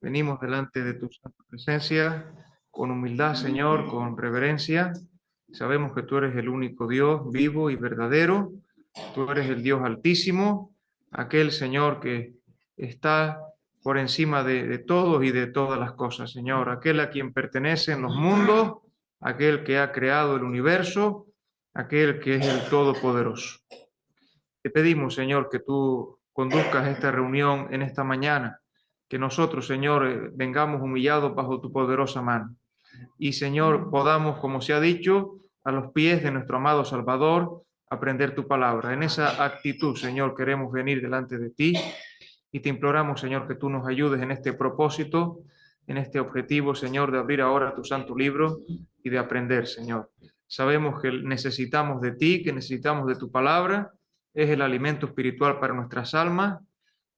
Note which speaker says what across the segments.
Speaker 1: Venimos delante de tu santa presencia con humildad, Señor, con reverencia. Sabemos que tú eres el único Dios vivo y verdadero. Tú eres el Dios altísimo, aquel Señor que está por encima de todos y de todas las cosas, Señor. Aquel a quien pertenecen los mundos, aquel que ha creado el universo, aquel que es el Todopoderoso. Te pedimos, Señor, que tú conduzcas esta reunión en esta mañana, que nosotros, Señor, vengamos humillados bajo tu poderosa mano. Y, Señor, podamos, como se ha dicho, a los pies de nuestro amado Salvador, aprender tu palabra. En esa actitud, Señor, queremos venir delante de ti y te imploramos, Señor, que tú nos ayudes en este propósito, en este objetivo, Señor, de abrir ahora tu santo libro y de aprender, Señor. Sabemos que necesitamos de ti, que necesitamos de tu palabra, es el alimento espiritual para nuestras almas,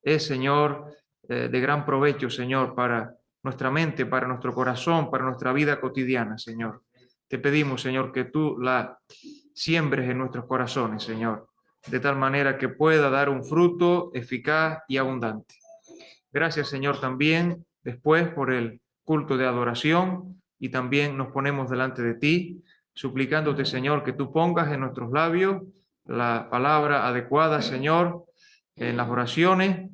Speaker 1: es, Señor, de gran provecho, Señor, para nuestra mente, para nuestro corazón, para nuestra vida cotidiana, Señor. Te pedimos, Señor, que tú la siembres en nuestros corazones, Señor, de tal manera que pueda dar un fruto eficaz y abundante. Gracias, Señor, también después por el culto de adoración y también nos ponemos delante de ti, suplicándote, Señor, que tú pongas en nuestros labios la palabra adecuada, Señor, en las oraciones,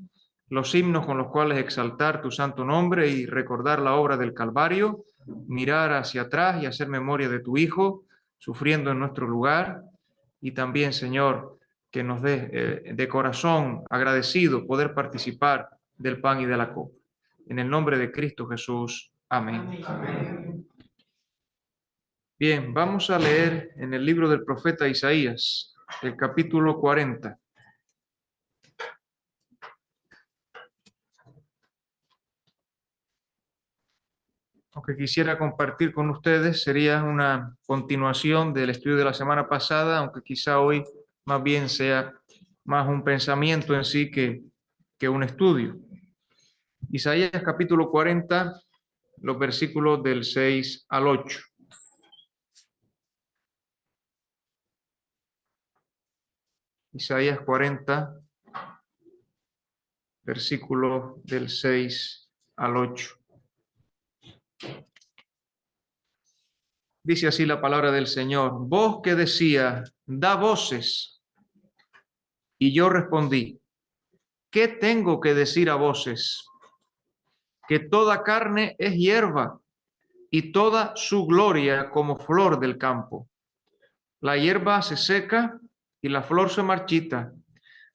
Speaker 1: los himnos con los cuales exaltar tu santo nombre y recordar la obra del Calvario, mirar hacia atrás y hacer memoria de tu Hijo, sufriendo en nuestro lugar, y también, Señor, que nos dé de corazón agradecido poder participar del pan y de la copa. En el nombre de Cristo Jesús. Amén. Amén. Bien, vamos a leer en el libro del profeta Isaías, el capítulo 40. Lo que quisiera compartir con ustedes sería una continuación del estudio de la semana pasada, aunque quizá hoy más bien sea más un pensamiento en sí que un estudio. Isaías capítulo 40, los versículos del 6 al 8. Isaías 40, versículos del 6 al 8. Dice así la palabra del Señor: voz que decía, da voces. Y yo respondí, ¿qué tengo que decir a voces? Que toda carne es hierba, y toda su gloria como flor del campo. La hierba se seca y la flor se marchita,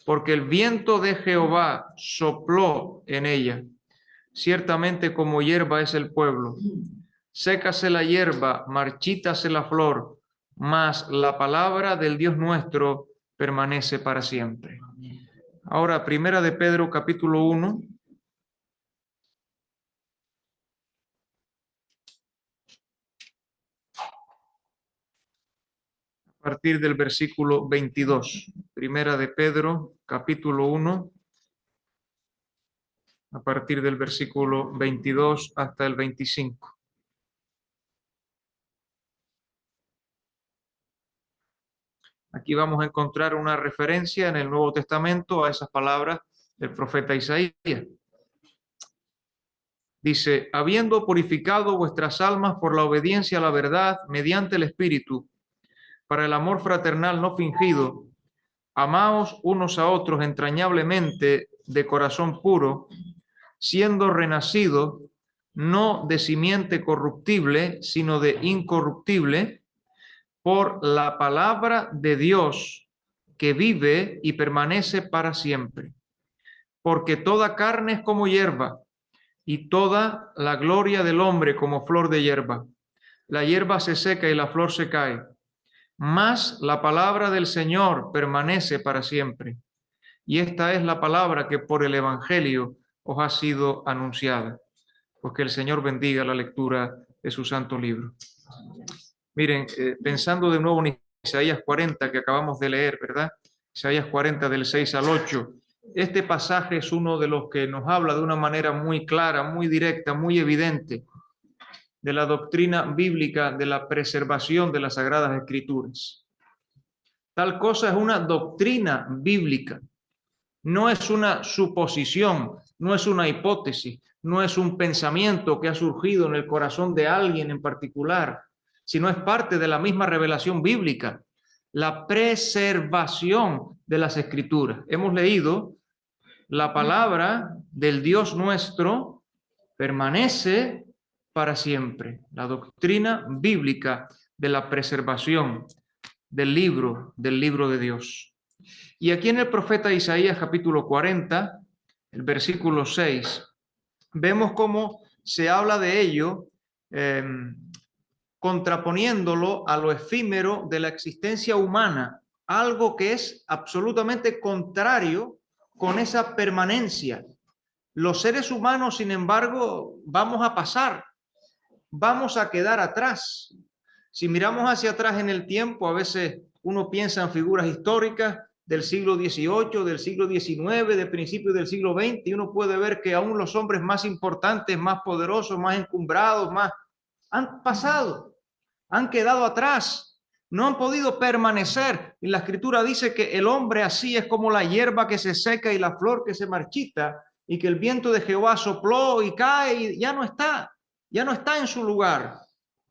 Speaker 1: porque el viento de Jehová sopló en ella. Ciertamente como hierba es el pueblo. Sécase la hierba, marchítase la flor, mas la palabra del Dios nuestro permanece para siempre. Ahora, primera de Pedro, capítulo 1. A partir del versículo 22. Primera de Pedro, capítulo 1. A partir del versículo 22 hasta el 25. Aquí vamos a encontrar una referencia en el Nuevo Testamento a esas palabras del profeta Isaías. Dice, habiendo purificado vuestras almas por la obediencia a la verdad mediante el Espíritu, para el amor fraternal no fingido, amaos unos a otros entrañablemente de corazón puro, siendo renacidos no de simiente corruptible, sino de incorruptible, por la palabra de Dios que vive y permanece para siempre. Porque toda carne es como hierba, y toda la gloria del hombre como flor de hierba. La hierba se seca y la flor se cae, mas la palabra del Señor permanece para siempre. Y esta es la palabra que por el Evangelio os ha sido anunciada. Pues que el Señor bendiga la lectura de su santo libro. Miren, pensando de nuevo en Isaías 40 que acabamos de leer, ¿verdad? Isaías 40 del 6 al 8. Este pasaje es uno de los que nos habla de una manera muy clara, muy directa, muy evidente de la doctrina bíblica de la preservación de las Sagradas Escrituras. Tal cosa es una doctrina bíblica, no es una suposición, no es una hipótesis, no es un pensamiento que ha surgido en el corazón de alguien en particular, sino es parte de la misma revelación bíblica, la preservación de las Escrituras. Hemos leído: la palabra del Dios nuestro permanece para siempre. La doctrina bíblica de la preservación del libro de Dios. Y aquí en el profeta Isaías capítulo 40, el versículo 6, vemos cómo se habla de ello, eh, contraponiéndolo a lo efímero de la existencia humana, algo que es absolutamente contrario con esa permanencia. Los seres humanos, sin embargo, vamos a pasar, vamos a quedar atrás. Si miramos hacia atrás en el tiempo, a veces uno piensa en figuras históricas del siglo XVIII, del siglo XIX, de principios del siglo XX, y uno puede ver que aún los hombres más importantes, más poderosos, más encumbrados, más han pasado, han quedado atrás, no han podido permanecer. Y la Escritura dice que el hombre así es como la hierba que se seca y la flor que se marchita, y que el viento de Jehová sopló y cae y ya no está en su lugar.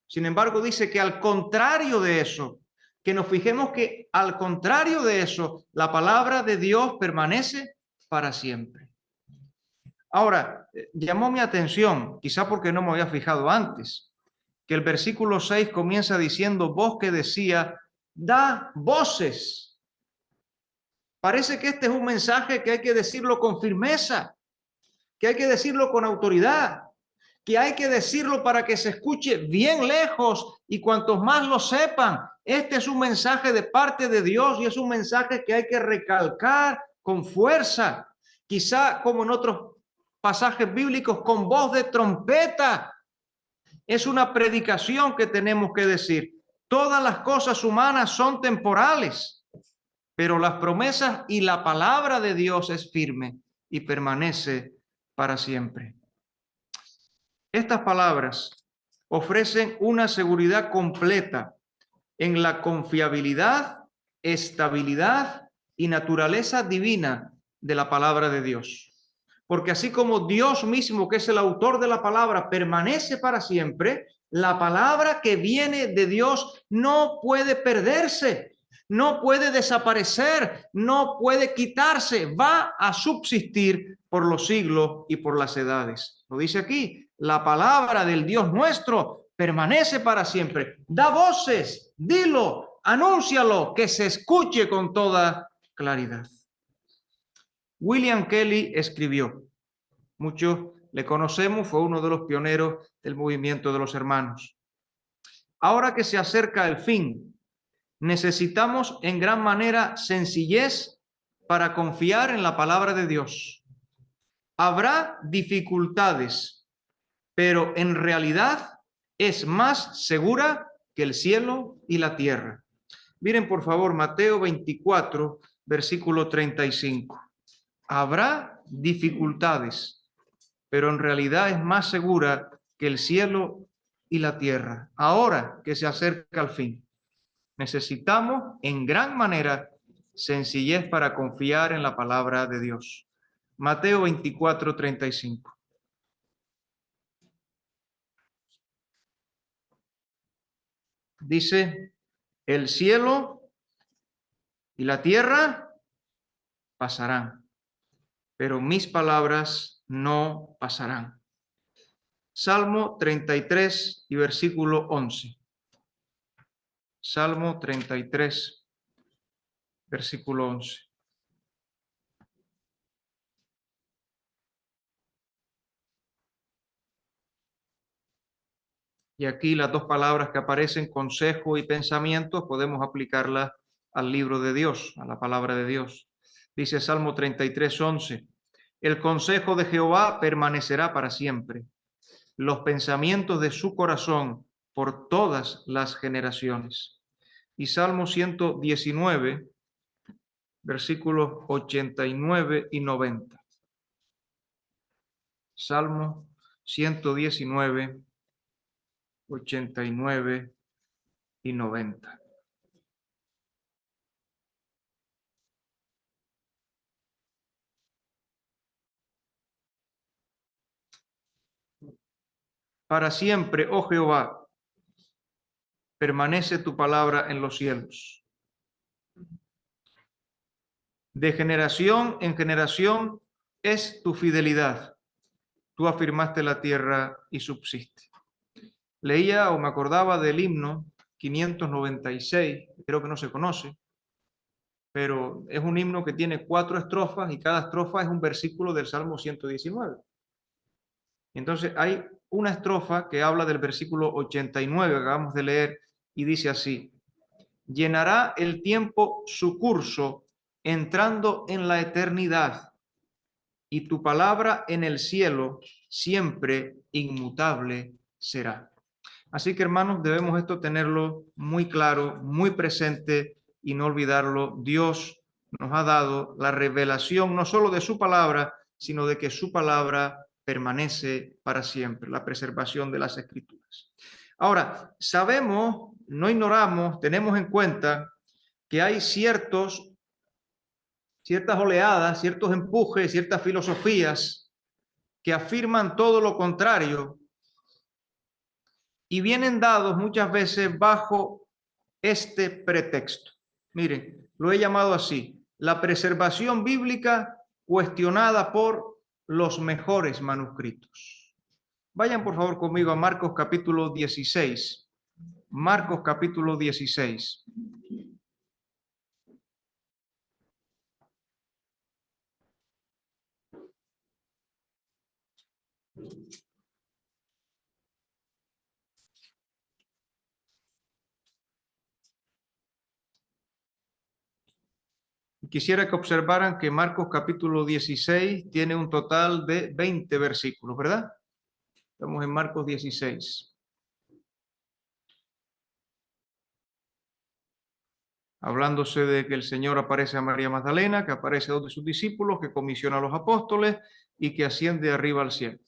Speaker 1: Sin embargo, dice que al contrario de eso, que nos fijemos que al contrario de eso, la palabra de Dios permanece para siempre. Ahora, llamó mi atención, quizá porque no me había fijado antes, que el versículo 6 comienza diciendo: voz que decía, da voces. Parece que este es un mensaje que hay que decirlo con firmeza, que hay que decirlo con autoridad, que hay que decirlo para que se escuche bien lejos y cuantos más lo sepan. Este es un mensaje de parte de Dios y es un mensaje que hay que recalcar con fuerza, quizá como en otros pasajes bíblicos, con voz de trompeta. Es una predicación que tenemos que decir. Todas las cosas humanas son temporales, pero las promesas y la palabra de Dios es firme y permanece para siempre. Estas palabras ofrecen una seguridad completa en la confiabilidad, estabilidad y naturaleza divina de la palabra de Dios. Porque así como Dios mismo, que es el autor de la palabra, permanece para siempre, la palabra que viene de Dios no puede perderse, no puede desaparecer, no puede quitarse, va a subsistir por los siglos y por las edades. Lo dice aquí: la palabra del Dios nuestro permanece para siempre. Da voces, dilo, anúncialo, que se escuche con toda claridad. William Kelly escribió, muchos le conocemos, fue uno de los pioneros del movimiento de los hermanos. Ahora que se acerca el fin, necesitamos en gran manera sencillez para confiar en la palabra de Dios. Habrá dificultades, pero en realidad es más segura que el cielo y la tierra. Miren por favor Mateo 24, versículo 35. Habrá dificultades, pero en realidad es más segura que el cielo y la tierra. Ahora que se acerca el fin, necesitamos en gran manera sencillez para confiar en la palabra de Dios. Mateo 24, 35. Dice: el cielo y la tierra pasarán, pero mis palabras no pasarán. Salmo 33 y versículo 11. Salmo 33, versículo 11. Y aquí las dos palabras que aparecen, consejo y pensamiento, podemos aplicarlas al libro de Dios, a la palabra de Dios. Dice Salmo 33, 11. El consejo de Jehová permanecerá para siempre, los pensamientos de su corazón por todas las generaciones. Y Salmo 119, versículos 89 y 90. Salmo 119, 89 y 90. Para siempre, oh Jehová, permanece tu palabra en los cielos. De generación en generación es tu fidelidad. Tú afirmaste la tierra y subsiste. Leía o me acordaba del himno 596, creo que no se conoce, pero es un himno que tiene 4 estrofas y cada estrofa es un versículo del Salmo 119. Entonces hay una estrofa que habla del versículo 89 que acabamos de leer y dice así: llenará el tiempo su curso entrando en la eternidad, y tu palabra en el cielo siempre inmutable será. Así que, hermanos, debemos esto tenerlo muy claro, muy presente y no olvidarlo. Dios nos ha dado la revelación no solo de su palabra, sino de que su palabra permanece para siempre, la preservación de las Escrituras. Ahora, sabemos, no ignoramos, tenemos en cuenta que hay ciertas oleadas, ciertos empujes, ciertas filosofías que afirman todo lo contrario y vienen dados muchas veces bajo este pretexto. Miren, lo he llamado así: la preservación bíblica cuestionada por los mejores manuscritos. Vayan por favor conmigo a Marcos capítulo 16. Marcos capítulo 16. Quisiera que observaran que Marcos capítulo 16 tiene un total de 20 versículos, ¿verdad? Estamos en Marcos 16. Hablándose de que el Señor aparece a María Magdalena, que aparece a 2 de sus discípulos, que comisiona a los apóstoles y que asciende arriba al cielo.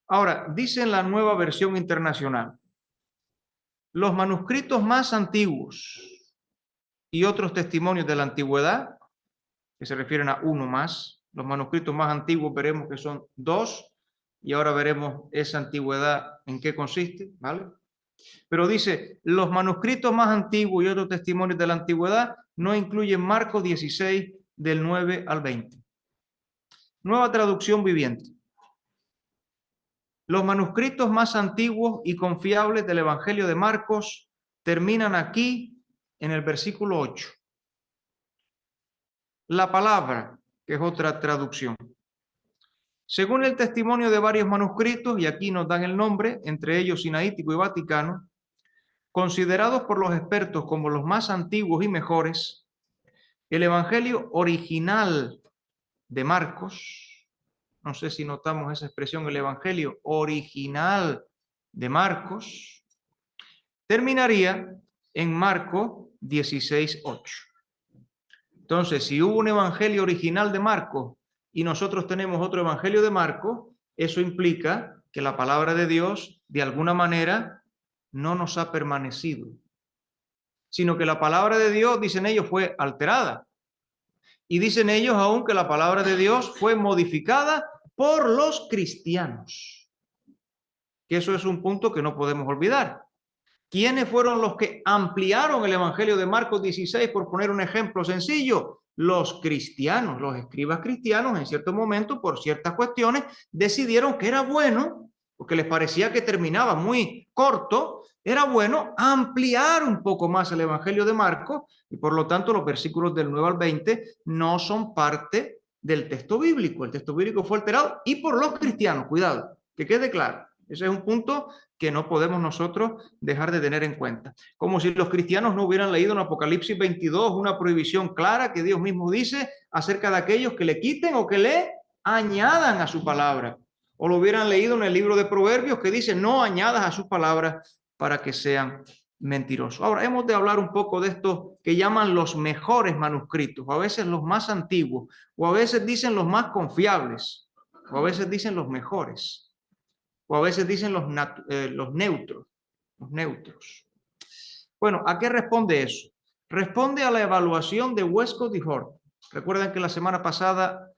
Speaker 1: Ahora, dice en la Nueva Versión Internacional: los manuscritos más antiguos y otros testimonios de la antigüedad, que se refieren a uno más, los manuscritos más antiguos veremos que son 2, y ahora veremos esa antigüedad en qué consiste, ¿vale? Pero dice, los manuscritos más antiguos y otros testimonios de la antigüedad no incluyen Marcos 16 del 9 al 20. Nueva traducción viviente. Los manuscritos más antiguos y confiables del Evangelio de Marcos terminan aquí en el versículo 8. La palabra, que es otra traducción. Según el testimonio de varios manuscritos, y aquí nos dan el nombre, entre ellos Sinaítico y Vaticano, considerados por los expertos como los más antiguos y mejores, el Evangelio original de Marcos, no sé si notamos esa expresión, el Evangelio original de Marcos, terminaría en Marcos 16:8. Entonces, si hubo un Evangelio original de Marcos y nosotros tenemos otro Evangelio de Marcos, eso implica que la palabra de Dios, de alguna manera, no nos ha permanecido, sino que la palabra de Dios, dicen ellos, fue alterada. Y dicen ellos aún que la palabra de Dios fue modificada por los cristianos. Que eso es un punto que no podemos olvidar. ¿Quiénes fueron los que ampliaron el Evangelio de Marcos 16, por poner un ejemplo sencillo? Los cristianos, los escribas cristianos, en cierto momento, por ciertas cuestiones, decidieron que era bueno, porque les parecía que terminaba muy corto, era bueno ampliar un poco más el Evangelio de Marcos, y por lo tanto los versículos del 9 al 20 no son parte del texto bíblico. El texto bíblico fue alterado y por los cristianos, cuidado, que quede claro. Ese es un punto que no podemos nosotros dejar de tener en cuenta. Como si los cristianos no hubieran leído en Apocalipsis 22 una prohibición clara que Dios mismo dice acerca de aquellos que le quiten o que le añadan a su palabra. O lo hubieran leído en el libro de Proverbios que dice no añadas a sus palabras para que sean mentirosos. Ahora, hemos de hablar un poco de esto que llaman los mejores manuscritos, o a veces los más antiguos, o a veces dicen los más confiables, o a veces dicen los mejores. O a veces dicen los neutros. Los neutros. Bueno, ¿a qué responde eso? Responde a la evaluación de Westcott y Hort. Recuerden que la semana pasada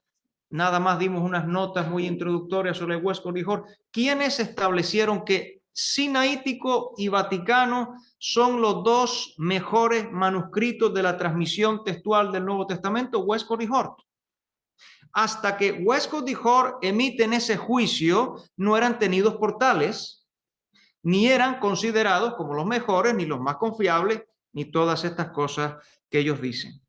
Speaker 1: nada más dimos unas notas muy introductorias sobre Westcott y Hort, quienes establecieron que Sinaítico y Vaticano son los dos mejores manuscritos de la transmisión textual del Nuevo Testamento, Westcott y Hort. Hasta que Westcott y Hort emiten ese juicio, no eran tenidos por tales, ni eran considerados como los mejores, ni los más confiables, ni todas estas cosas que ellos dicen.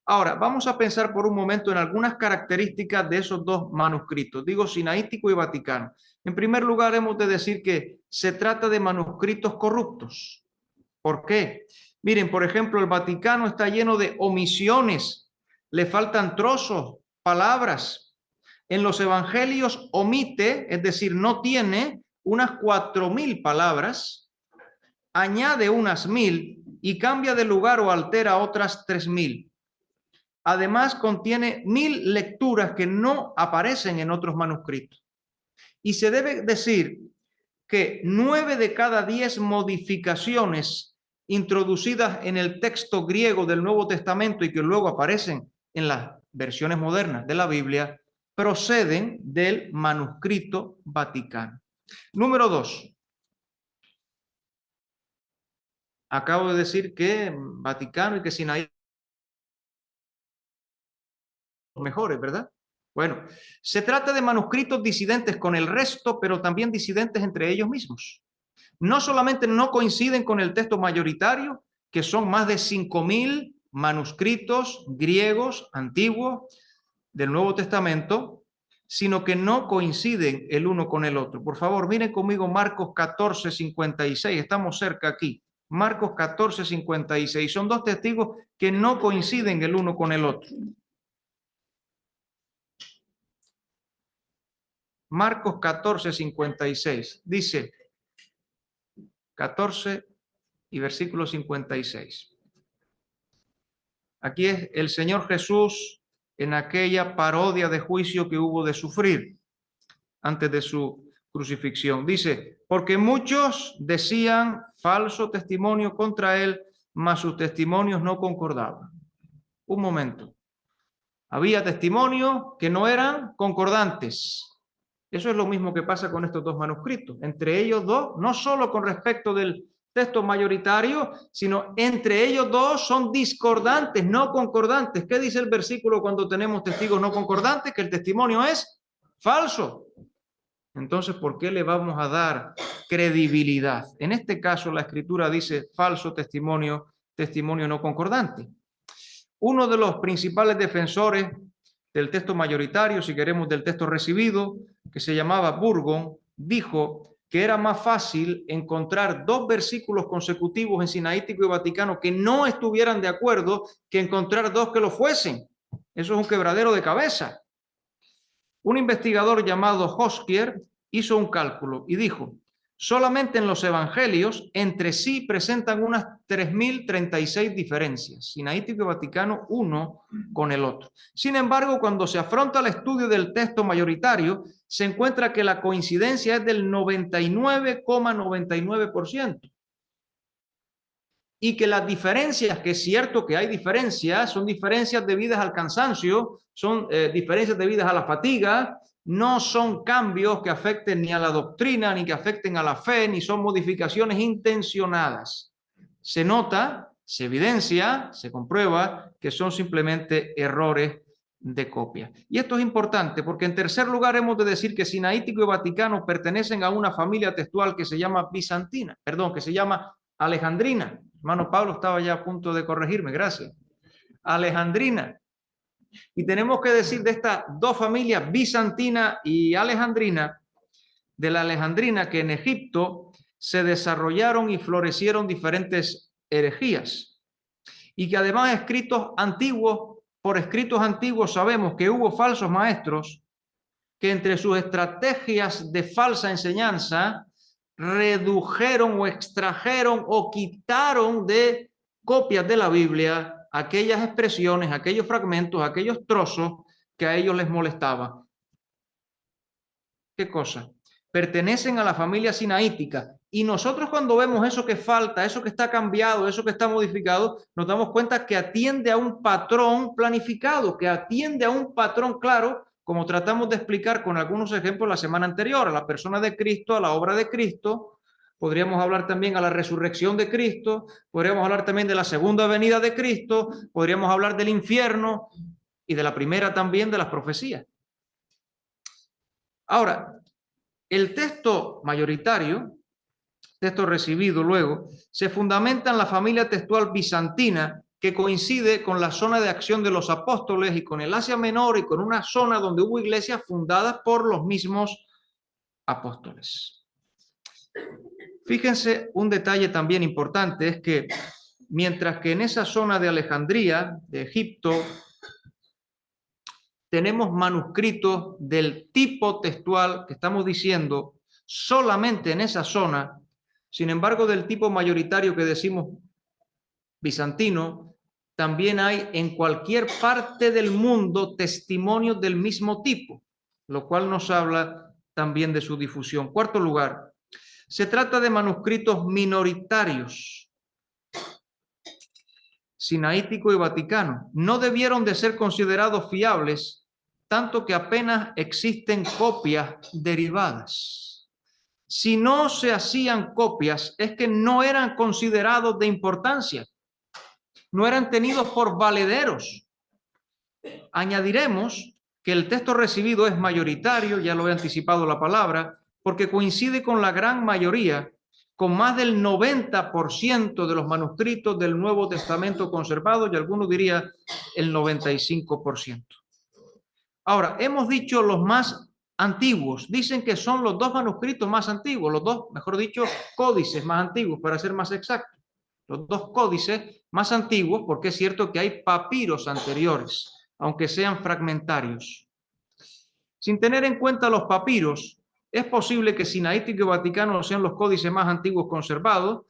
Speaker 1: Ahora, vamos a pensar por un momento en algunas características de esos dos manuscritos, digo Sinaítico y Vaticano. En primer lugar, hemos de decir que se trata de manuscritos corruptos. ¿Por qué? Miren, por ejemplo, el Vaticano está lleno de omisiones, le faltan trozos, palabras. En los evangelios omite, es decir, no tiene unas 4.000 palabras, añade unas 1.000 y cambia de lugar o altera otras 3.000. Además, contiene 1.000 lecturas que no aparecen en otros manuscritos. Y se debe decir que 9 de cada 10 modificaciones introducidas en el texto griego del Nuevo Testamento y que luego aparecen en las versiones modernas de la Biblia proceden del manuscrito Vaticano. Número 2. Acabo de decir que Vaticano y que Sinaí mejores, ¿verdad? Bueno, se trata de manuscritos disidentes con el resto, pero también disidentes entre ellos mismos. No solamente no coinciden con el texto mayoritario, que son más de 5.000 manuscritos griegos antiguos del Nuevo Testamento, sino que no coinciden el uno con el otro. Por favor, miren conmigo Marcos 14:56, estamos cerca aquí. Marcos 14:56, son dos testigos que no coinciden el uno con el otro. Marcos 14:56, dice 14 y versículo 56. Aquí es el Señor Jesús en aquella parodia de juicio que hubo de sufrir antes de su crucifixión. Dice, porque muchos decían falso testimonio contra él, mas sus testimonios no concordaban. Un momento. Había testimonios que no eran concordantes. Eso es lo mismo que pasa con estos dos manuscritos. Entre ellos dos, no solo con respecto del texto mayoritario, sino entre ellos dos son discordantes, no concordantes. ¿Qué dice el versículo cuando tenemos testigos no concordantes? Que el testimonio es falso. Entonces, ¿por qué le vamos a dar credibilidad? En este caso, la Escritura dice falso testimonio, testimonio no concordante. Uno de los principales defensores del texto mayoritario, si queremos del texto recibido, que se llamaba Burgon, dijo que era más fácil encontrar dos versículos consecutivos en Sinaítico y Vaticano que no estuvieran de acuerdo que encontrar dos que lo fuesen. Eso es un quebradero de cabeza. Un investigador llamado Hoskier hizo un cálculo y dijo, solamente en los evangelios entre sí presentan unas 3.036 diferencias, Sinaítico y Vaticano uno con el otro. Sin embargo, cuando se afronta el estudio del texto mayoritario, se encuentra que la coincidencia es del 99,99%. Y que las diferencias, que es cierto que hay diferencias, son diferencias debidas al cansancio, son diferencias debidas a la fatiga, no son cambios que afecten ni a la doctrina, ni que afecten a la fe, ni son modificaciones intencionadas. Se nota, se evidencia, se comprueba que son simplemente errores de copia. Y esto es importante porque en tercer lugar hemos de decir que Sinaítico y Vaticano pertenecen a una familia textual que se llama bizantina, perdón, que se llama alejandrina. Hermano Pablo estaba ya a punto de corregirme, gracias. Alejandrina. Y tenemos que decir de estas dos familias, bizantina y alejandrina, de la alejandrina que en Egipto se desarrollaron y florecieron diferentes herejías. Y que además por escritos antiguos sabemos que hubo falsos maestros que entre sus estrategias de falsa enseñanza redujeron o extrajeron o quitaron de copias de la Biblia aquellas expresiones, aquellos fragmentos, aquellos trozos que a ellos les molestaban. ¿Qué cosa? Pertenecen a la familia sinaítica. Y nosotros cuando vemos eso que falta, eso que está cambiado, eso que está modificado, nos damos cuenta que atiende a un patrón planificado, que atiende a un patrón claro como tratamos de explicar con algunos ejemplos la semana anterior, a la persona de Cristo, a la obra de Cristo. Podríamos hablar también a la resurrección de Cristo, podríamos hablar también de la segunda venida de Cristo, podríamos hablar del infierno y de la primera también de las profecías. Ahora, el texto mayoritario, texto recibido luego, se fundamenta en la familia textual bizantina que coincide con la zona de acción de los apóstoles y con el Asia Menor y con una zona donde hubo iglesias fundadas por los mismos apóstoles. Fíjense, un detalle también importante es que mientras que en esa zona de Alejandría, de Egipto, tenemos manuscritos del tipo textual que estamos diciendo solamente en esa zona, sin embargo del tipo mayoritario que decimos bizantino, también hay en cualquier parte del mundo testimonios del mismo tipo, lo cual nos habla también de su difusión. Cuarto lugar, se trata de manuscritos minoritarios, sinaítico y vaticano. No debieron de ser considerados fiables, tanto que apenas existen copias derivadas. Si no se hacían copias, es que no eran considerados de importancia, no eran tenidos por valederos. Añadiremos que el texto recibido es mayoritario, ya lo he anticipado la palabra, porque coincide con la gran mayoría, con más del 90% de los manuscritos del Nuevo Testamento conservados, y algunos diría el 95%. Ahora, hemos dicho los más antiguos, dicen que son los dos manuscritos más antiguos, los dos, mejor dicho, códices más antiguos, para ser más exacto. Los dos códices más antiguos, porque es cierto que hay papiros anteriores, aunque sean fragmentarios. Sin tener en cuenta los papiros, es posible que Sinaítico y Vaticano sean los códices más antiguos conservados.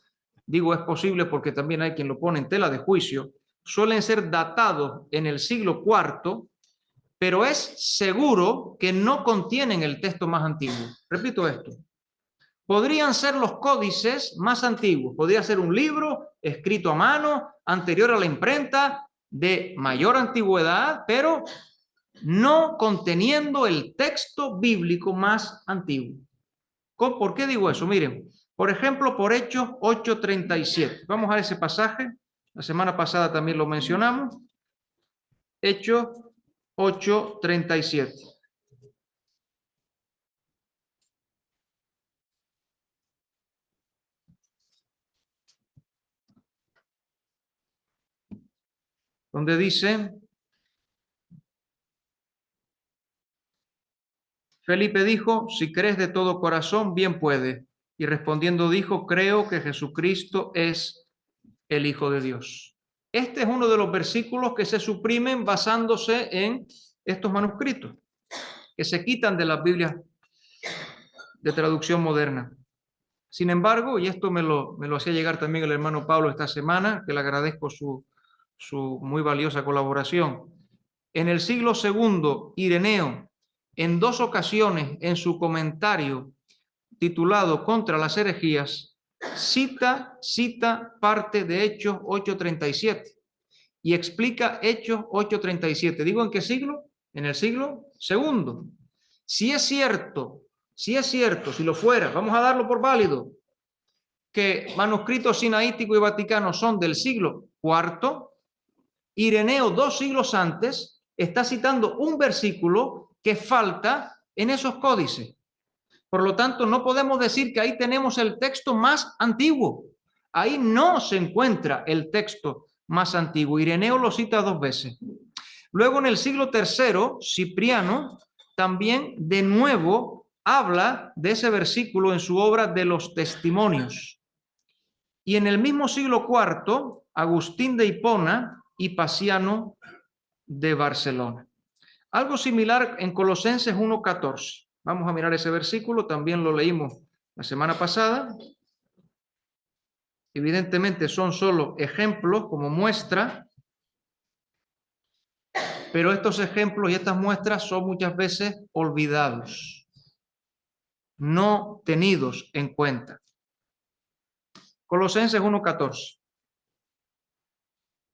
Speaker 1: Digo es posible porque también hay quien lo pone en tela de juicio. Suelen ser datados en el siglo IV, pero es seguro que no contienen el texto más antiguo. Repito esto. Podrían ser los códices más antiguos. Podría ser un libro escrito a mano, anterior a la imprenta, de mayor antigüedad, pero no conteniendo el texto bíblico más antiguo. ¿Por qué digo eso? Miren, por ejemplo, por Hechos 8:37. Vamos a ese pasaje. La semana pasada también lo mencionamos. Hechos 8:37. Donde dice: Felipe dijo, si crees de todo corazón, bien puede. Y respondiendo dijo, creo que Jesucristo es el Hijo de Dios. Este es uno de los versículos que se suprimen basándose en estos manuscritos, que se quitan de las Biblias de traducción moderna. Sin embargo, y esto me lo hacía llegar también el hermano Pablo esta semana, que le agradezco su muy valiosa colaboración. En el siglo II, Ireneo, en dos ocasiones en su comentario titulado Contra las herejías, cita parte de Hechos 8:37 y explica Hechos 8:37. ¿Digo en qué siglo? En el siglo II. Si es cierto, si lo fuera, vamos a darlo por válido, que manuscritos sinaítico y vaticano son del siglo IV, Ireneo 2 siglos antes está citando un versículo que falta en esos códices. Por lo tanto, no podemos decir que ahí tenemos el texto más antiguo. Ahí no se encuentra el texto más antiguo. Ireneo lo cita 2 veces. Luego, en el siglo III, Cipriano también de nuevo habla de ese versículo en su obra de los testimonios. Y en el mismo siglo IV, Agustín de Hipona y Paciano de Barcelona. Algo similar en Colosenses 1:14. Vamos a mirar ese versículo, también lo leímos la semana pasada. Evidentemente son solo ejemplos como muestra, pero estos ejemplos y estas muestras son muchas veces olvidados, no tenidos en cuenta. Colosenses 1:14.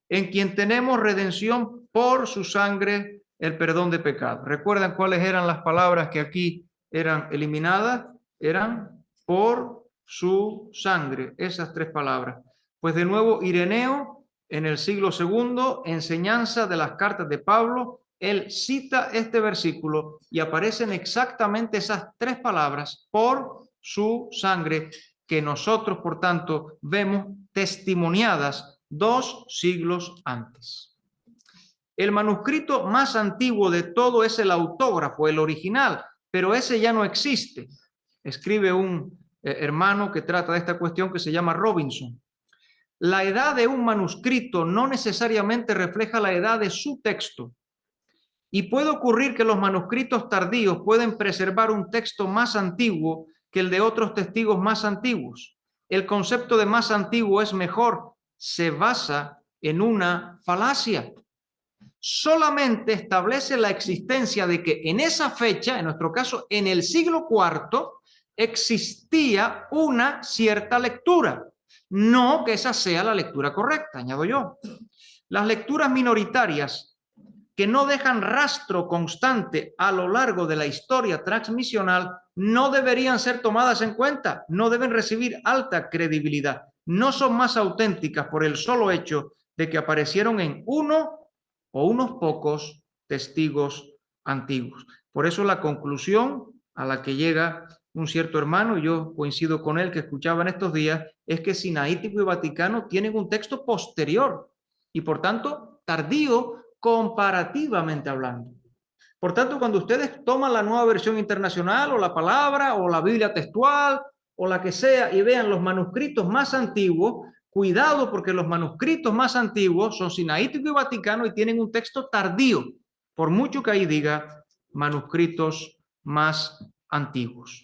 Speaker 1: En quien tenemos redención por su sangre, el perdón de pecados. ¿Recuerdan cuáles eran las palabras que aquí eran eliminadas? Eran por su sangre, esas tres palabras. Pues de nuevo, Ireneo, en el siglo II, enseñanza de las cartas de Pablo, él cita este versículo y aparecen exactamente esas tres palabras, por su sangre, que nosotros, por tanto, vemos testimoniadas 2 siglos antes. El manuscrito más antiguo de todo es el autógrafo, el original, pero ese ya no existe. Escribe un hermano que trata de esta cuestión que se llama Robinson. La edad de un manuscrito no necesariamente refleja la edad de su texto. Y puede ocurrir que los manuscritos tardíos pueden preservar un texto más antiguo que el de otros testigos más antiguos. El concepto de más antiguo es mejor, se basa en una falacia. Solamente establece la existencia de que en esa fecha, en nuestro caso, en el siglo IV, existía una cierta lectura. No que esa sea la lectura correcta, añado yo. Las lecturas minoritarias que no dejan rastro constante a lo largo de la historia transmisional no deberían ser tomadas en cuenta, no deben recibir alta credibilidad, no son más auténticas por el solo hecho de que aparecieron en uno o unos pocos testigos antiguos. Por eso la conclusión a la que llega un cierto hermano, y yo coincido con él, que escuchaba en estos días, es que Sinaítico y Vaticano tienen un texto posterior y por tanto tardío comparativamente hablando. Por tanto, cuando ustedes toman la Nueva Versión Internacional o la Palabra o la Biblia textual o la que sea y vean los manuscritos más antiguos, cuidado, porque los manuscritos más antiguos son Sinaítico y Vaticano y tienen un texto tardío, por mucho que ahí diga manuscritos más antiguos.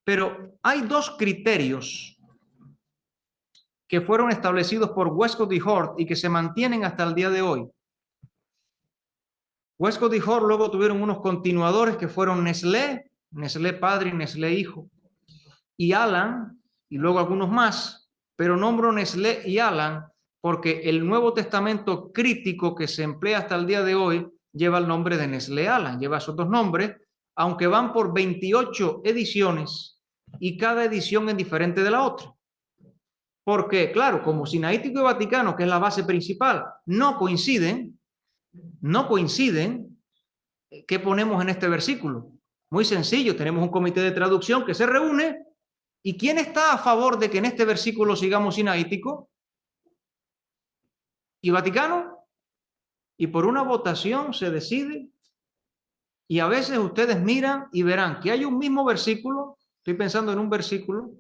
Speaker 1: Pero hay dos criterios que fueron establecidos por Westcott y Hort y que se mantienen hasta el día de hoy. Westcott y Hort luego tuvieron unos continuadores que fueron Nestlé, Nestlé padre y Nestlé hijo, y Allan, y luego algunos más, pero nombro Nestlé y Allan porque el Nuevo Testamento crítico que se emplea hasta el día de hoy lleva el nombre de Nestlé Allan, lleva esos dos nombres, aunque van por 28 ediciones y cada edición es diferente de la otra. Porque, claro, como Sinaítico y Vaticano, que es la base principal, no coinciden, ¿qué ponemos en este versículo? Muy sencillo, tenemos un comité de traducción que se reúne. ¿Y quién está a favor de que en este versículo sigamos Sinaítico y Vaticano? Y por una votación se decide. Y a veces ustedes miran y verán que hay un mismo versículo, estoy pensando en un versículo,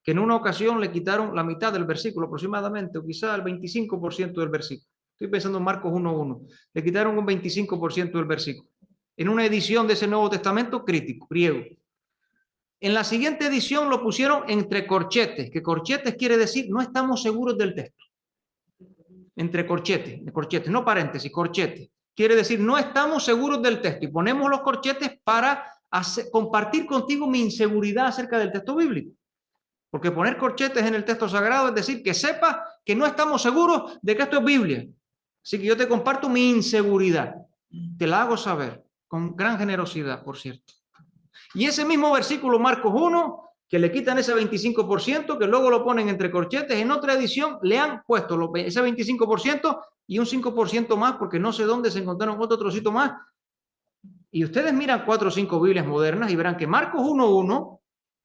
Speaker 1: que en una ocasión le quitaron la mitad del versículo aproximadamente, o quizá el 25% del versículo. Estoy pensando en Marcos 1:1. Le quitaron un 25% del versículo. En una edición de ese Nuevo Testamento crítico, griego. En la siguiente edición lo pusieron entre corchetes, que corchetes quiere decir no estamos seguros del texto. Entre corchetes, no paréntesis, corchetes. Quiere decir no estamos seguros del texto y ponemos los corchetes para compartir contigo mi inseguridad acerca del texto bíblico. Porque poner corchetes en el texto sagrado es decir que sepas que no estamos seguros de que esto es Biblia. Así que yo te comparto mi inseguridad. Te la hago saber, con gran generosidad, por cierto. Y ese mismo versículo, Marcos 1, que le quitan ese 25%, que luego lo ponen entre corchetes, en otra edición le han puesto ese 25% y un 5% más, porque no sé dónde se encontraron otro trocito más. Y ustedes miran 4 o 5 Biblias modernas y verán que Marcos 1:1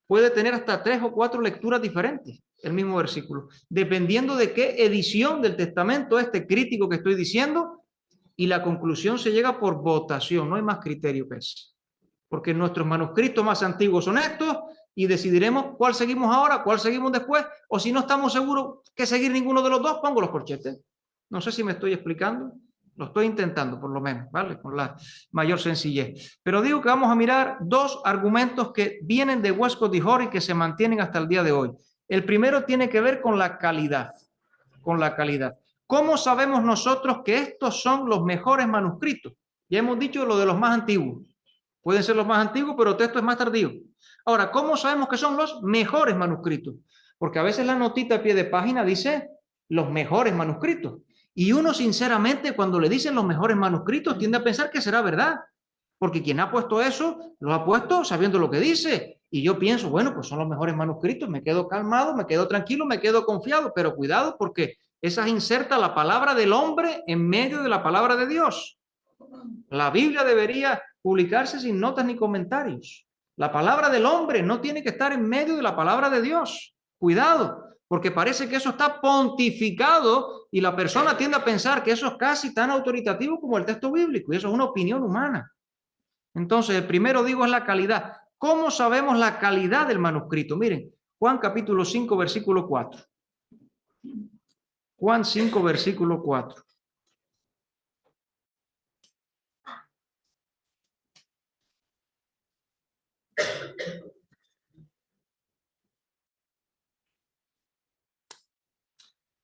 Speaker 1: puede tener hasta 3 o 4 lecturas diferentes, el mismo versículo, dependiendo de qué edición del testamento este crítico que estoy diciendo, y la conclusión se llega por votación, no hay más criterio que ese. Porque nuestros manuscritos más antiguos son estos y decidiremos cuál seguimos ahora, cuál seguimos después, o si no estamos seguros que seguir ninguno de los dos, pongo los corchetes. No sé si me estoy explicando, lo estoy intentando por lo menos, ¿vale? Con la mayor sencillez. Pero digo que vamos a mirar dos argumentos que vienen de Westcott y Hort y que se mantienen hasta el día de hoy. El primero tiene que ver con la calidad, ¿Cómo sabemos nosotros que estos son los mejores manuscritos? Ya hemos dicho lo de los más antiguos. Pueden ser los más antiguos, pero el texto es más tardío. Ahora, ¿cómo sabemos que son los mejores manuscritos? Porque a veces la notita a pie de página dice los mejores manuscritos.
Speaker 2: Y uno sinceramente cuando le dicen los mejores manuscritos tiende a pensar que será verdad, porque quien ha puesto eso lo ha puesto sabiendo lo que dice. Y yo pienso, bueno, pues son los mejores manuscritos, me quedo calmado, me quedo tranquilo, me quedo confiado, pero cuidado porque esas inserta la palabra del hombre en medio de la palabra de Dios. La Biblia debería publicarse sin notas ni comentarios. La palabra del hombre no tiene que estar en medio de la palabra de Dios. Cuidado, porque parece que eso está pontificado y la persona tiende a pensar que eso es casi tan autoritativo como el texto bíblico, y eso es una opinión humana. Entonces, el primero digo es la calidad. ¿Cómo sabemos la calidad del manuscrito? Miren, Juan capítulo 5, versículo 4. Juan 5, versículo 4.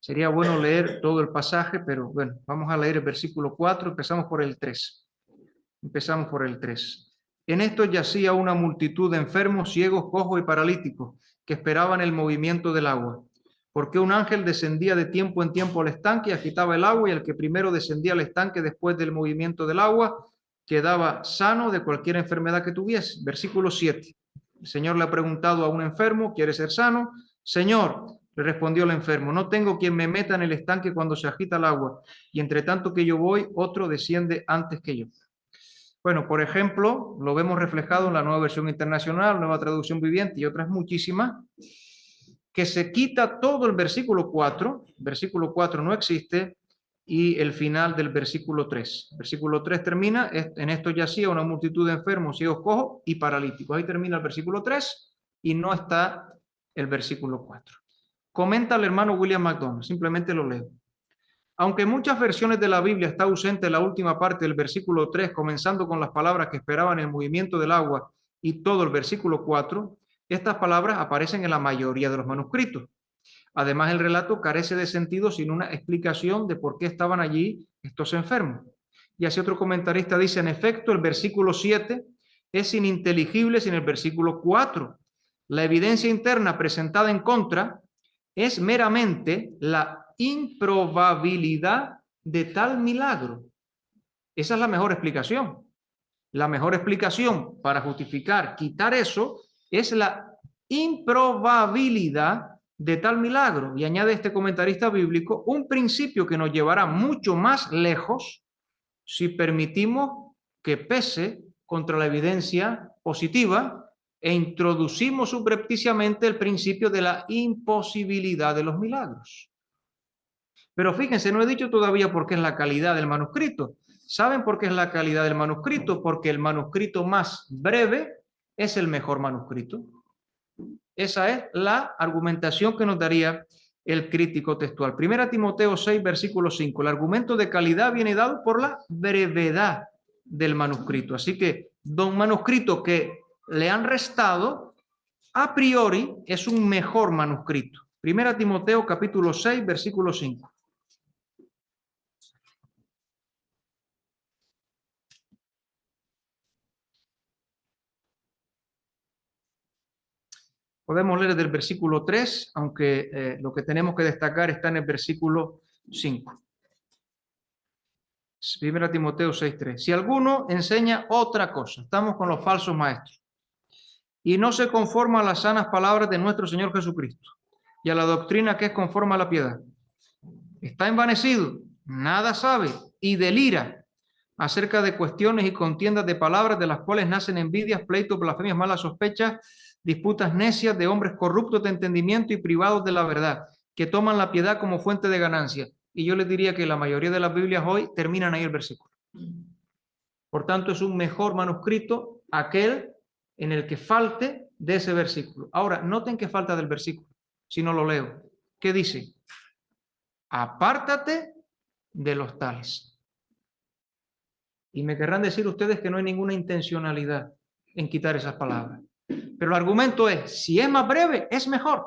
Speaker 2: Sería bueno leer todo el pasaje, pero bueno, vamos a leer el versículo 4, empezamos por el 3. Empezamos por el 3. En esto yacía una multitud de enfermos, ciegos, cojos y paralíticos, que esperaban el movimiento del agua. Porque un ángel descendía de tiempo en tiempo al estanque y agitaba el agua, y el que primero descendía al estanque después del movimiento del agua, quedaba sano de cualquier enfermedad que tuviese. Versículo 7. El Señor le ha preguntado a un enfermo, ¿quiere ser sano? Señor, le respondió el enfermo, no tengo quien me meta en el estanque cuando se agita el agua, y entre tanto que yo voy, otro desciende antes que yo. Bueno, por ejemplo, lo vemos reflejado en la Nueva Versión Internacional, Nueva Traducción Viviente y otras muchísimas, que se quita todo el versículo 4 no existe, y el final del versículo 3. El versículo 3 termina, en esto yacía una multitud de enfermos, ciegos, cojos y paralíticos. Ahí termina el versículo 3 y no está el versículo 4. Comenta el hermano William MacDonald, simplemente lo leo. Aunque en muchas versiones de la Biblia está ausente la última parte del versículo 3, comenzando con las palabras que esperaban el movimiento del agua y todo el versículo 4, estas palabras aparecen en la mayoría de los manuscritos. Además, el relato carece de sentido sin una explicación de por qué estaban allí estos enfermos. Y así otro comentarista dice, en efecto, el versículo 7 es ininteligible sin el versículo 4. La evidencia interna presentada en contra es meramente la improbabilidad de tal milagro. Esa es la mejor explicación. La mejor explicación para justificar, quitar eso, es la improbabilidad de tal milagro. Y añade este comentarista bíblico, un principio que nos llevará mucho más lejos si permitimos que pese contra la evidencia positiva e introducimos subrepticiamente el principio de la imposibilidad de los milagros. Pero fíjense, no he dicho todavía por qué es la calidad del manuscrito. ¿Saben por qué es la calidad del manuscrito? Porque el manuscrito más breve es el mejor manuscrito. Esa es la argumentación que nos daría el crítico textual. Primera Timoteo 6, versículo 5. El argumento de calidad viene dado por la brevedad del manuscrito. Así que un manuscrito que le han restado, a priori, es un mejor manuscrito. Primera Timoteo capítulo 6, versículo 5. Podemos leer del versículo 3, aunque lo que tenemos que destacar está en el versículo 5. Primera Timoteo 6:3. Si alguno enseña otra cosa, estamos con los falsos maestros, y no se conforma a las sanas palabras de nuestro Señor Jesucristo y a la doctrina que es conforme a la piedad, está envanecido, nada sabe y delira acerca de cuestiones y contiendas de palabras de las cuales nacen envidias, pleitos, blasfemias, malas sospechas, disputas necias de hombres corruptos de entendimiento y privados de la verdad, que toman la piedad como fuente de ganancia. Y yo les diría que la mayoría de las Biblias hoy terminan ahí el versículo. Por tanto, es un mejor manuscrito aquel en el que falte de ese versículo. Ahora, noten que falta del versículo, si no lo leo. ¿Qué dice? Apártate de los tales. Y me querrán decir ustedes que no hay ninguna intencionalidad en quitar esas palabras. Pero el argumento es, si es más breve, es mejor.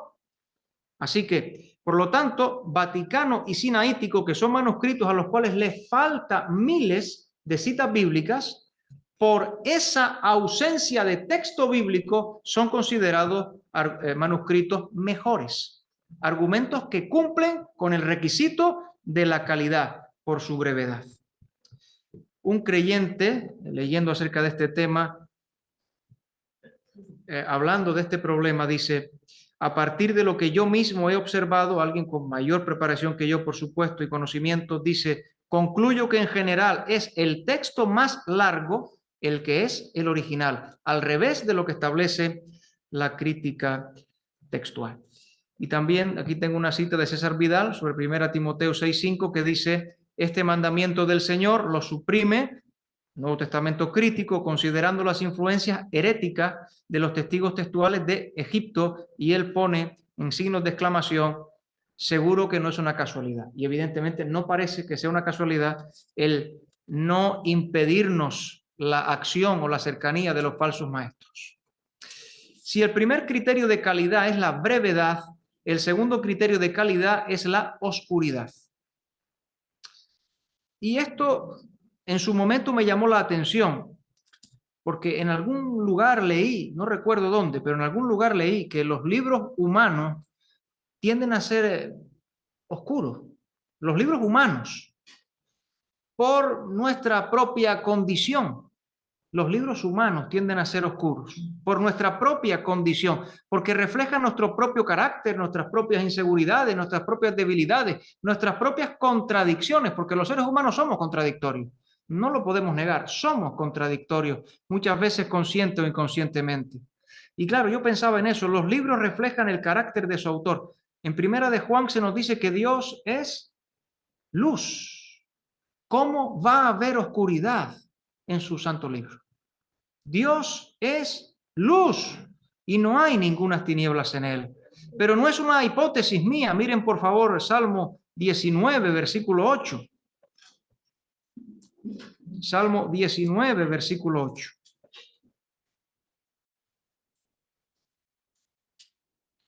Speaker 2: Así que, por lo tanto, Vaticano y Sinaítico, que son manuscritos a los cuales les falta miles de citas bíblicas, por esa ausencia de texto bíblico, son considerados manuscritos mejores. Argumentos que cumplen con el requisito de la calidad por su brevedad. Un creyente, leyendo acerca de este tema, hablando de este problema, dice: a partir de lo que yo mismo he observado, alguien con mayor preparación que yo, por supuesto, y conocimiento, dice: concluyo que en general es el texto más largo el que es el original, al revés de lo que establece la crítica textual. Y también aquí tengo una cita de César Vidal sobre 1 Timoteo 6:5 que dice: este mandamiento del Señor lo suprime, Nuevo Testamento crítico, considerando las influencias heréticas de los testigos textuales de Egipto, y él pone en signos de exclamación: seguro que no es una casualidad. Y evidentemente no parece que sea una casualidad el no impedirnos la acción o la cercanía de los falsos maestros. Si el primer criterio de calidad es la brevedad, el segundo criterio de calidad es la oscuridad. Y esto en su momento me llamó la atención, porque en algún lugar leí, no recuerdo dónde, pero en algún lugar leí que los libros humanos tienden a ser oscuros. Los libros humanos, por nuestra propia condición, los libros humanos tienden a ser oscuros, por nuestra propia condición, porque reflejan nuestro propio carácter, nuestras propias inseguridades, nuestras propias debilidades, nuestras propias contradicciones, porque los seres humanos somos contradictorios. No lo podemos negar, somos contradictorios, muchas veces consciente o inconscientemente. Y claro, yo pensaba en eso, los libros reflejan el carácter de su autor. En Primera de Juan se nos dice que Dios es luz. ¿Cómo va a haber oscuridad en su santo libro? Dios es luz y no hay ninguna tinieblas en él. Pero no es una hipótesis mía. Miren por favor Salmo 19, versículo 8. Salmo 19, versículo 8.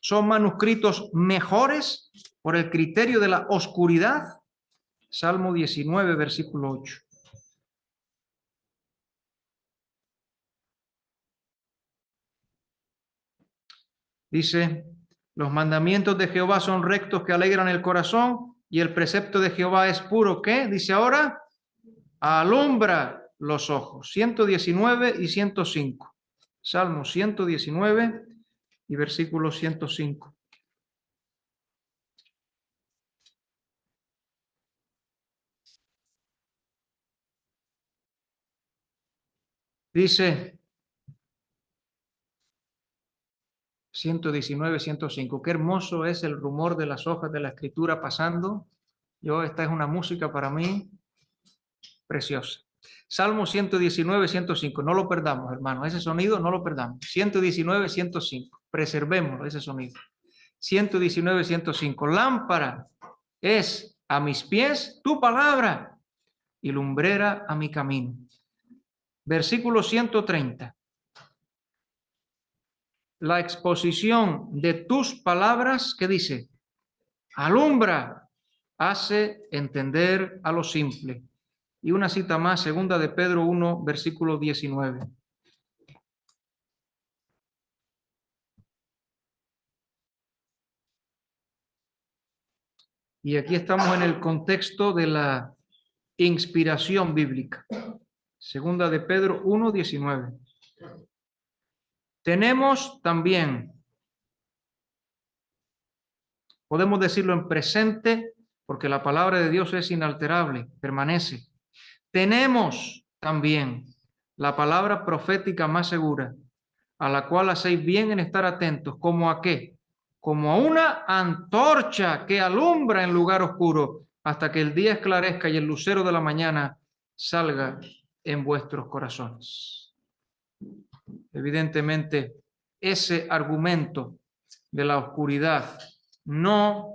Speaker 2: ¿Son manuscritos mejores por el criterio de la oscuridad? Salmo 19, versículo 8. Dice: los mandamientos de Jehová son rectos que alegran el corazón, y el precepto de Jehová es puro. ¿Qué? Dice ahora: alumbra los ojos. 119 y 105. Salmo 119 y versículo 105. Dice 119, 105. Qué hermoso es el rumor de las hojas de la escritura pasando. Esta es una música para mí preciosa. Salmo 119, 105. No lo perdamos, hermano. Ese sonido no lo perdamos. 119, 105. Preservémoslo, ese sonido. 119, 105. Lámpara es a mis pies tu palabra y lumbrera a mi camino. Versículo 130. La exposición de tus palabras, ¿qué dice? Alumbra, hace entender a lo simple. Y una cita más, segunda de Pedro 1, versículo 19. Y aquí estamos en el contexto de la inspiración bíblica. Segunda de Pedro 1, 19. Tenemos también, podemos decirlo en presente, porque la palabra de Dios es inalterable, permanece. Tenemos también la palabra profética más segura, a la cual hacéis bien en estar atentos. ¿Cómo a qué? Como a una antorcha que alumbra en lugar oscuro, hasta que el día esclarezca y el lucero de la mañana salga en vuestros corazones. Evidentemente, ese argumento de la oscuridad no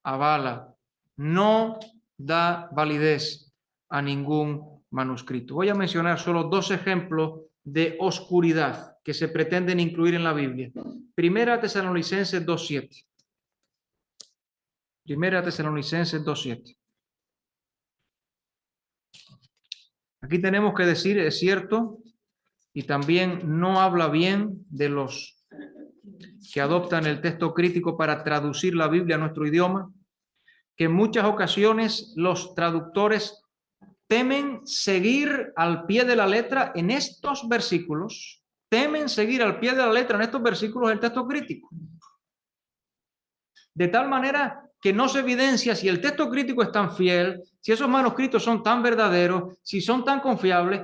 Speaker 2: avala, no da validez a ningún manuscrito. Voy a mencionar solo dos ejemplos de oscuridad que se pretenden incluir en la Biblia. Primera Tesalonicenses 2:7. Primera Tesalonicenses 2:7. Aquí tenemos que decir, es cierto, y también no habla bien de los que adoptan el texto crítico para traducir la Biblia a nuestro idioma. que en muchas ocasiones los traductores temen seguir al pie de la letra en estos versículos, temen seguir al pie de la letra en estos versículos el texto crítico. De tal manera que no se evidencia si el texto crítico es tan fiel, si esos manuscritos son tan verdaderos, si son tan confiables.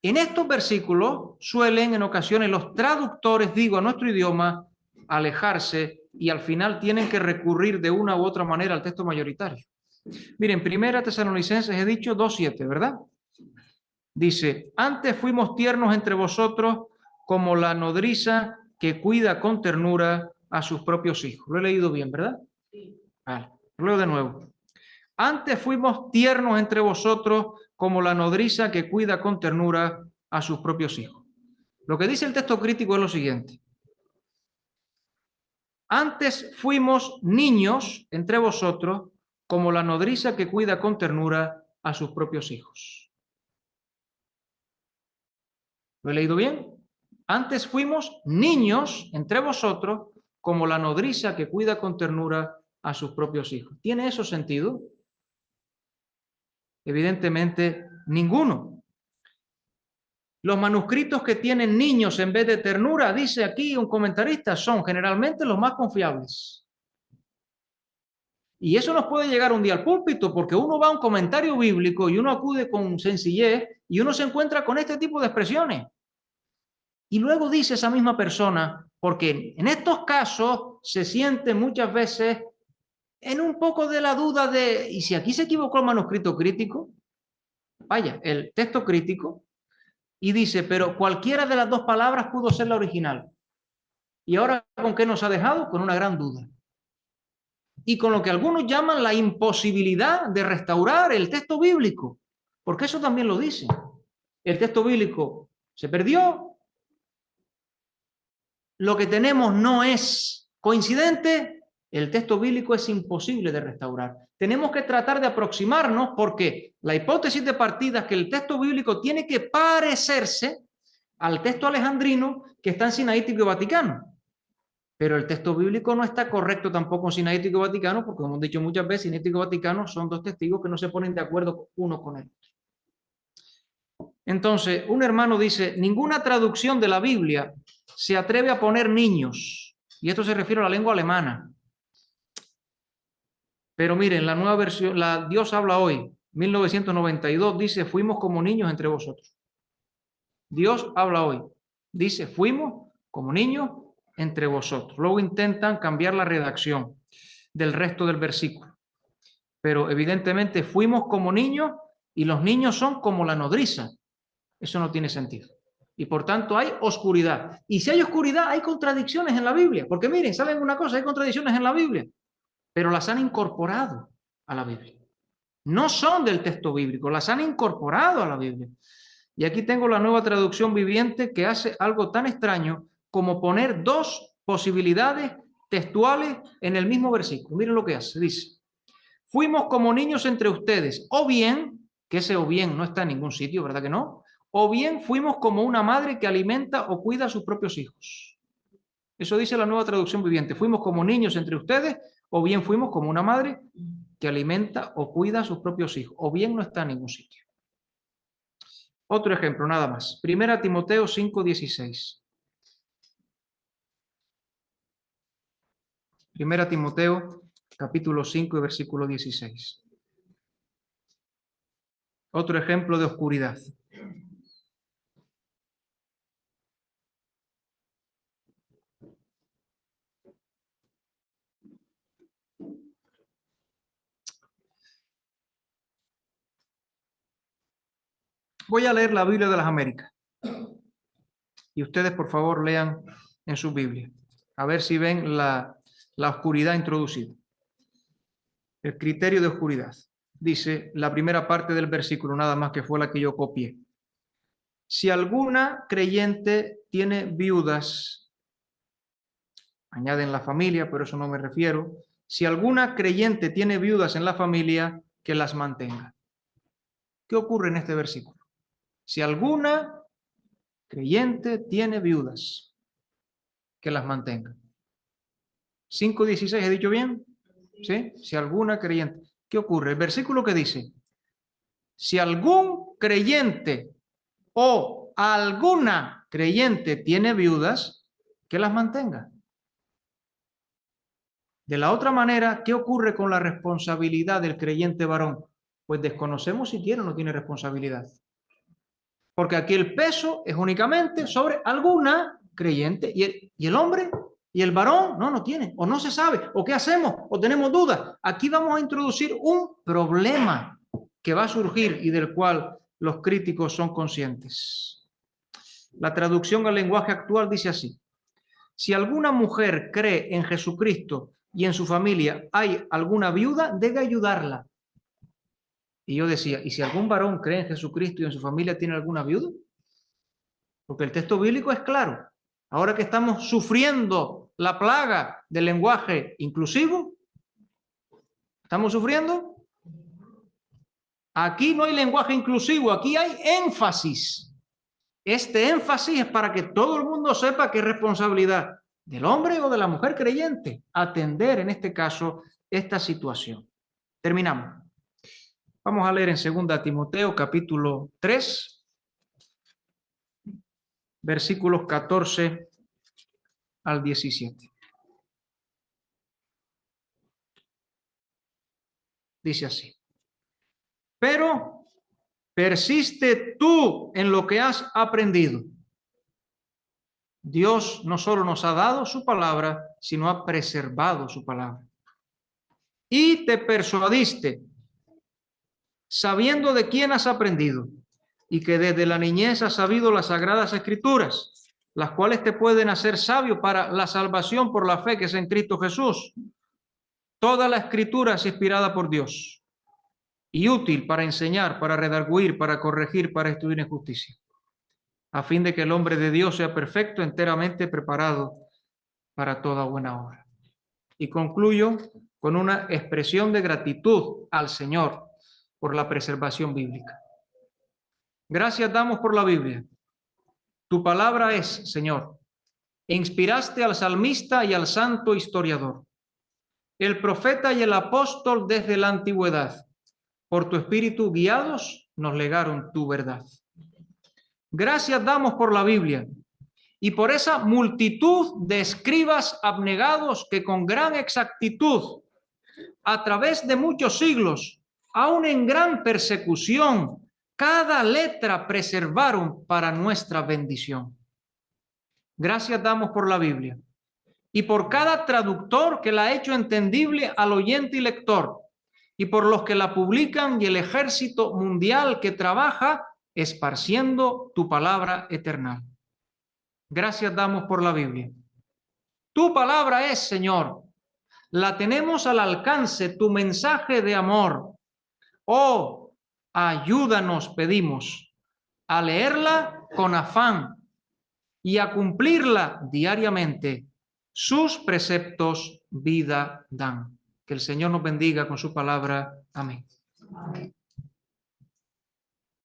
Speaker 2: En estos versículos suelen en ocasiones los traductores, digo, a nuestro idioma, alejarse y al final tienen que recurrir de una u otra manera al texto mayoritario. Miren, Primera Tesalonicenses he dicho 2:7, ¿verdad? Dice, antes fuimos tiernos entre vosotros como la nodriza que cuida con ternura a sus propios hijos. Lo he leído bien, ¿verdad? Sí. Vale, lo leo de nuevo. Antes fuimos tiernos entre vosotros como la nodriza que cuida con ternura a sus propios hijos. Lo que dice el texto crítico es lo siguiente. Antes fuimos niños entre vosotros como la nodriza que cuida con ternura a sus propios hijos. ¿Lo he leído bien? Antes fuimos niños entre vosotros como la nodriza que cuida con ternura a sus propios hijos. ¿Tiene eso sentido? Evidentemente, ninguno. Los manuscritos que tienen niños en vez de ternura, dice aquí un comentarista, son generalmente los más confiables. Y eso nos puede llegar un día al púlpito, porque uno va a un comentario bíblico y uno acude con sencillez y uno se encuentra con este tipo de expresiones. Y luego dice esa misma persona, porque en estos casos se siente muchas veces en un poco de la duda de, ¿y si aquí se equivocó el manuscrito crítico? Vaya, el texto crítico, y dice, pero cualquiera de las dos palabras pudo ser la original. ¿Y ahora con qué nos ha dejado? Con una gran duda. Y con lo que algunos llaman la imposibilidad de restaurar el texto bíblico, porque eso también lo dice. El texto bíblico se perdió, lo que tenemos no es coincidente, el texto bíblico es imposible de restaurar. Tenemos que tratar de aproximarnos porque la hipótesis de partida es que el texto bíblico tiene que parecerse al texto alejandrino que está en Sinaítico y Vaticano. Pero el texto bíblico no está correcto tampoco en Sinaítico y Vaticano, porque como hemos dicho muchas veces, Sinaítico y Vaticano son dos testigos que no se ponen de acuerdo uno con el otro. Entonces, un hermano dice, ninguna traducción de la Biblia se atreve a poner niños, y esto se refiere a la lengua alemana. Pero miren, la nueva versión, la Dios habla hoy, 1992, dice, fuimos como niños entre vosotros. Dios habla hoy, dice, fuimos como niños entre vosotros. Luego intentan cambiar la redacción del resto del versículo. Pero evidentemente fuimos como niños y los niños son como la nodriza. Eso no tiene sentido. Y por tanto hay oscuridad. Y si hay oscuridad, hay contradicciones en la Biblia. Porque miren, ¿saben una cosa? Hay contradicciones en la Biblia, pero las han incorporado a la Biblia. No son del texto bíblico, las han incorporado a la Biblia. Y aquí tengo la nueva traducción viviente que hace algo tan extraño como poner dos posibilidades textuales en el mismo versículo. Miren lo que hace. Dice, fuimos como niños entre ustedes, o bien, que ese o bien no está en ningún sitio, ¿verdad que no? O bien fuimos como una madre que alimenta o cuida a sus propios hijos. Eso dice la nueva traducción viviente. Fuimos como niños entre ustedes, o bien fuimos como una madre que alimenta o cuida a sus propios hijos. O bien no está en ningún sitio. Otro ejemplo, nada más. 1 Timoteo 5:16. 1 Timoteo, capítulo 5 y versículo 16. Otro ejemplo de oscuridad. Voy a leer la Biblia de las Américas. Y ustedes, por favor, lean en su Biblia. A ver si ven la oscuridad introducida. El criterio de oscuridad. Dice la primera parte del versículo, nada más que fue la que yo copié. Si alguna creyente tiene viudas, añaden la familia, pero eso no me refiero. Si alguna creyente tiene viudas en la familia, que las mantenga. ¿Qué ocurre en este versículo? Si alguna creyente tiene viudas, que las mantenga. 5:16, ¿he dicho bien? ¿Sí? Si alguna creyente. ¿qué ocurre? El versículo que dice, si algún creyente o alguna creyente tiene viudas, que las mantenga. De la otra manera, ¿qué ocurre con la responsabilidad del creyente varón? Pues desconocemos si tiene o no tiene responsabilidad. Porque aquí el peso es únicamente sobre alguna creyente y el hombre y el varón no tiene, o no se sabe, o qué hacemos, o tenemos dudas. Aquí vamos a introducir un problema que va a surgir y del cual los críticos son conscientes. La traducción al lenguaje actual dice así: si alguna mujer cree en Jesucristo y en su familia hay alguna viuda, debe ayudarla. Y yo decía, ¿y si algún varón cree en Jesucristo y en su familia tiene alguna viuda? Porque el texto bíblico es claro. Ahora que estamos sufriendo la plaga del lenguaje inclusivo, ¿estamos sufriendo? Aquí no hay lenguaje inclusivo, aquí hay énfasis. Este énfasis es para que todo el mundo sepa que es responsabilidad del hombre o de la mujer creyente atender, en este caso, esta situación. Terminamos. Vamos a leer en 2 Timoteo, capítulo 3, versículos 14 al 17. Dice así: pero persiste tú en lo que has aprendido. Dios no solo nos ha dado su palabra, sino ha preservado su palabra. Y te persuadiste, sabiendo de quién has aprendido, y que desde la niñez has sabido las sagradas escrituras, las cuales te pueden hacer sabio para la salvación por la fe que es en Cristo Jesús. Toda la escritura es inspirada por Dios y útil para enseñar, para redarguir, para corregir, para instruir en justicia, a fin de que el hombre de Dios sea perfecto, enteramente preparado para toda buena obra. Y concluyo con una expresión de gratitud al Señor por la preservación bíblica. Gracias damos por la Biblia. Tu palabra es, Señor, inspiraste al salmista y al santo historiador, el profeta y el apóstol desde la antigüedad. Por tu espíritu guiados nos legaron tu verdad. Gracias damos por la Biblia y por esa multitud de escribas abnegados que con gran exactitud, a través de muchos siglos, aún en gran persecución, cada letra preservaron para nuestra bendición. Gracias damos por la Biblia y por cada traductor que la ha hecho entendible al oyente y lector, y por los que la publican y el ejército mundial que trabaja esparciendo tu palabra eterna. Gracias damos por la Biblia. Tu palabra es, Señor, la tenemos al alcance, tu mensaje de amor. Oh, ayúdanos, pedimos, a leerla con afán y a cumplirla diariamente. Sus preceptos vida dan. Que el Señor nos bendiga con su palabra. Amén.